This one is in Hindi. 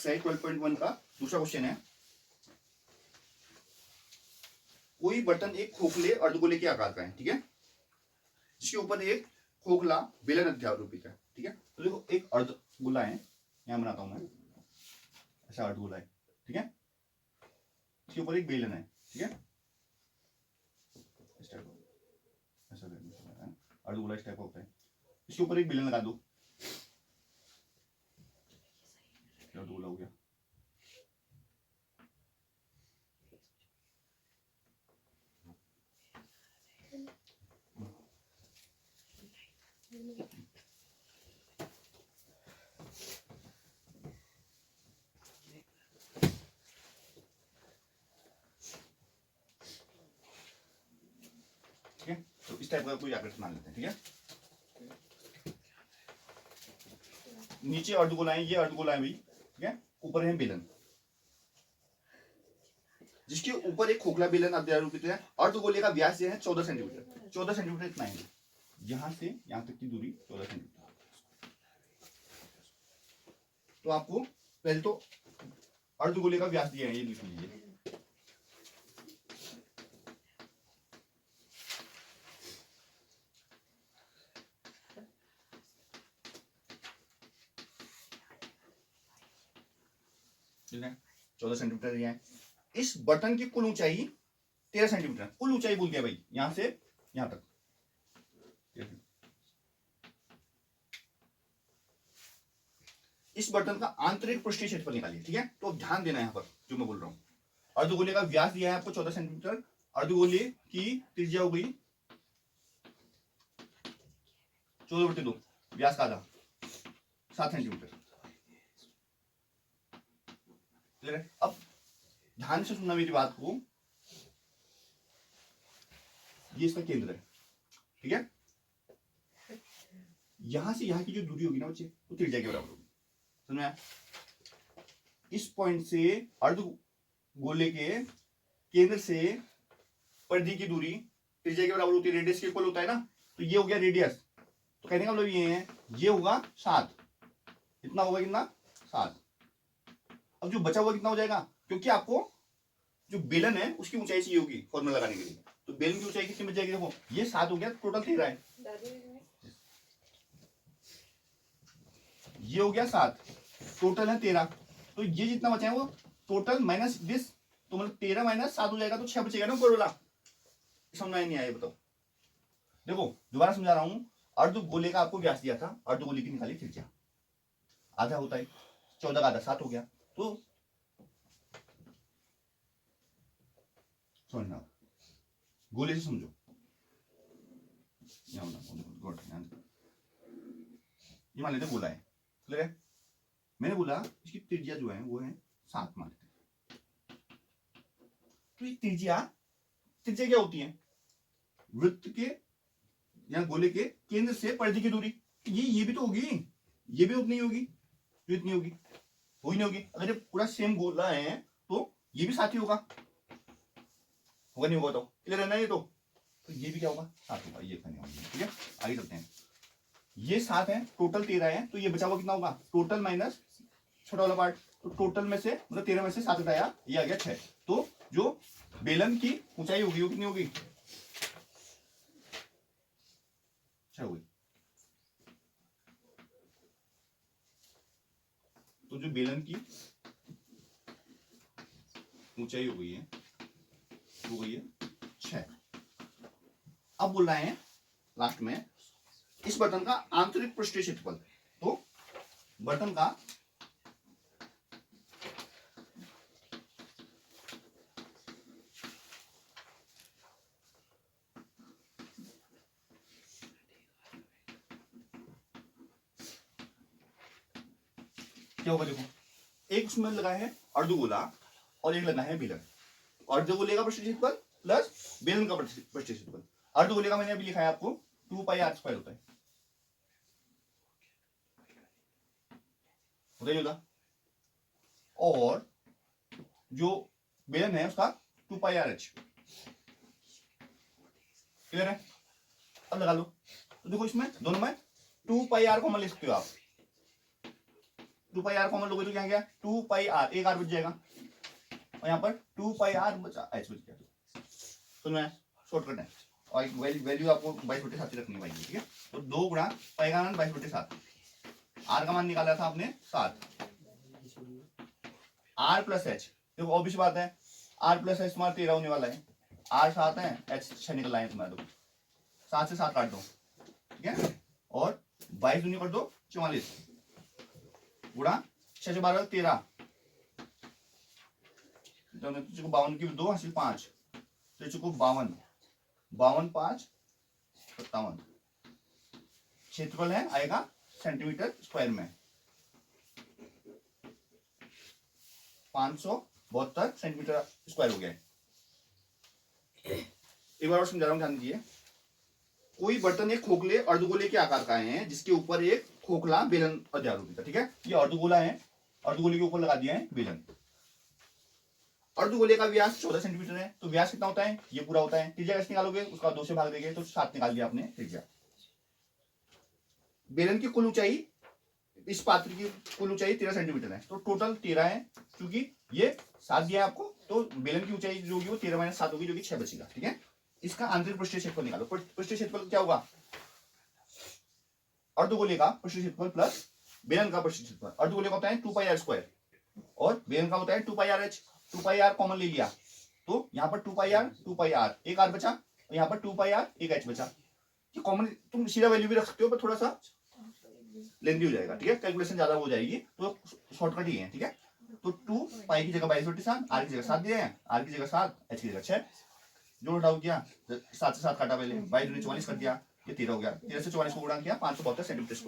एक्सरसाइज 12.1 का दूसरा क्वेश्चन है, कोई बर्तन एक खोखले अर्धगोले के आकार का है, ठीक है, जिसके ऊपर एक खोखला बेलन अध्यारोपित है, ठीक है। तो देखो एक अर्धगोला है, यहां बनाता हूं मैं, ऐसा अर्धगोला है, ठीक है, इसके ऊपर एक बेलन है, ठीक है, इस टाइप का, ऐसा अर्धगोला इस टाइप का होता है, इसके ऊपर एक बेलन लगा दो, अर्धगोला हो गया। ठीक है, तो इस टाइप का कोई आकृति मान लेते हैं, ठीक है। नीचे अर्धगोला है, ये अर्धगोला है भाई, ठीक है, ऊपर है बेलन, जिसके ऊपर एक खोखला बेलन अध्यारोपित है। अर्धगोले का व्यास है 14 सेंटीमीटर, 14 सेंटीमीटर इतना है, यहां से यहां तक की दूरी 14 सेंटीमीटर। तो आपको पहले तो अर्धगोले का व्यास दिया है, ये लिख लीजिए, ठीक है, 14 सेंटीमीटर दिया है। इस बटन की कुल ऊंचाई 13 सेंटीमीटर, कुल ऊंचाई बोल दिया भाई, यहां से यहां तक। इस बटन का आंतरिक पृष्ठीय क्षेत्रफल निकालिए, ठीक है। तो ध्यान देना यहां पर जो मैं बोल रहा हूं, अर्धगोले का व्यास दिया है आपको 14 सेंटीमीटर, अर्धगोले की त्रिज्या हो गई 14/2, व्यास का आधा 7 सेंटीमीटर। अब ध्यान से सुनना मेरी बात को, ये इसका केंद्र है, ठीक है, यहां से यहां की जो दूरी होगी ना बच्चे, वो त्रिज्या के बराबर होगी, समझ में आया? इस पॉइंट से अर्धगोले के केंद्र से परिधि की दूरी त्रिज्या के बराबर होती है, रेडियस के इक्वल होता है ना, तो ये हो गया रेडियस। तो कहने का मतलब ये है, ये होगा 7, इतना होगा कितना 7। अब जो बचा हुआ कितना हो जाएगा, क्योंकि आपको जो बेलन है उसकी ऊंचाई चाहिए होगी फॉर्मूला लगाने के लिए, तो बेलन की ऊंचाई कितनी बच जाएगी, देखो ये 7 हो गया, टोटल 13 है, ये हो गया 7, टोटल है 13, तो ये जितना बचा है वो टोटल माइनस दिस, तो मतलब 13 माइनस 7 हो जाएगा, तो 6 बचेगा ना ऊपर वाला। समझ में नहीं आया बताओ? देखो दोबारा समझा रहा हूं, अर्धगोले का आपको व्यास दिया था, अर्धगोले की निकाली त्रिज्या, आधा होता है 14 का आधा 7 हो गया, तो समझना, गोले से समझो, ये मान लेते गोला है, क्लियर है। मैंने बोला इसकी त्रिज्या जो है वो है 7 मान लेते हैं। तो ये त्रिज्या क्या होती है, वृत्त के या गोले के केंद्र से परिधि की दूरी, ये भी तो होगी, ये भी उतनी होगी, जो इतनी होगी, हो ही नहीं होगी। अगर ये पूरा सेम गोला है तो ये भी 7 ही होगा, नहीं होगा, तो क्लियर है ना, ये तो ये भी क्या होगा 7 होगा, ये करने होगा, ठीक है। आगे चलते हैं, ये 7 है, टोटल 13 है, तो ये बचा हुआ कितना होगा, टोटल माइनस छोटा वाला पार्ट, तो टोटल में से मतलब 13 में से 7 हटाया, ये आ गया 6। तो जो बेलन की ऊंचाई होगी वो कितनी होगी, 6 होगी। तो जो बेलन की ऊंचाई हो गई है वो गई है 6। अब बोल रहे हैं लास्ट में इस बटन का आंतरिक पृष्ठीय क्षेत्रफल, तो बटन का क्या होगा, देखो एक उसमें लगा है अर्धगोला और एक लगा है बेलन, अर्धगोले का पृष्ठीय क्षेत्रफल प्लस बेलन का पृष्ठीय क्षेत्रफल। अर्धगोले का मैंने अभी लिखा है आपको 2πr² होता है, होगा, और जो बेलन है उसका 2πrh, क्लियर है। अब लगा लो, तो देखो इसमें दोनों में 2πr कॉमन ले सकते हो आप, टू पाई आर कॉमन लोगे तो क्या गया, टू पाई आर, एक आर बच जाएगा, और यहाँ पर टू पाई आर बचा, एच बच गया। तो मैं शॉर्टकट है, और वैल्यू आपको 22/7 रखनी पड़ेगी, ठीक है। तो 2 गुणा पाई का मान 22/7, आर का मान निकाला था आपने 7, आर प्लस एच, देखो ऑब्वियस बात है, आर प्लस एच तुम्हारा 13 होने वाला है, आर 7 है, एच 6 निकल आए तुम्हारे, दो 7 से 7 काट दो, ठीक है, और 22 दूनी कर दो 44, गुणा 6 से 12 13, तो 52 की 2 हासिल 5, तो चुको 52, 52 5 57, क्षेत्रफल है आएगा सेंटीमीटर स्क्वायर में 572 सेंटीमीटर स्क्वायर हो गया है। एक बार और समझा रहा हूं, ध्यान दीजिए। कोई बर्तन एक खोखले अर्धगोले के आकार का है जिसके ऊपर एक खोखला बेलन अध्यारोपित है, ठीक है। ये अर्धगोला है, अर्धगोले के ऊपर लगा दिया है बेलन। अर्धगोले का व्यास 14 सेंटीमीटर है, तो व्यास कितना होता है, ये पूरा होता है। त्रिज्या कैसे निकालोगे, उसका 2 से भाग देंगे तो 7 निकाल दिया आपने त्रिज्या। बेलन की कुल ऊंचाई, इस पात्र की कुल ऊंचाई 13 सेंटीमीटर है, तो टोटल 13 है, क्योंकि ये 7 दिया है आपको, तो बेलन की ऊंचाई जो होगी वो 13 - 7 होगी, जो कि 6 बचेगा, ठीक है। इसका आंतरिक पृष्ठीय क्षेत्रफल निकालो। पृष्ठीय क्षेत्रफल क्या होगा, अर्धगोले का पृष्ठीय क्षेत्रफल प्लस बेलन का पृष्ठीय क्षेत्रफल। अर्धगोले का होता है 2 पाई आर स्क्वायर और बेलन का होता है 2 pi R H. 2 pi R common ले लिया, तो यहाँ पर 2 पाई आर, एक आर बचा, और यहाँ पर 2 पाई आर, एक एच बचा। ये कॉमन तुम सीधा वैल्यू भी रख सकते हो, पर थोड़ा सा लेंथी हो जाएगा, ठीक है, कैलकुलेशन ज्यादा हो जाएगी, तो शॉर्टकट ही है, ठीक है। तो 2 पाई की जगह 22/7, आर की जगह 7 दिया है, आर की जगह 7, एच की जगह 6, जोड़ घटाव किया, 7 से 7 काटा, पहले 22 दूनी 44 कर दिया, ये 13 हो गया, 13 से 44 को गुणा किया 572 सेंटीमीटर स्क्वायर।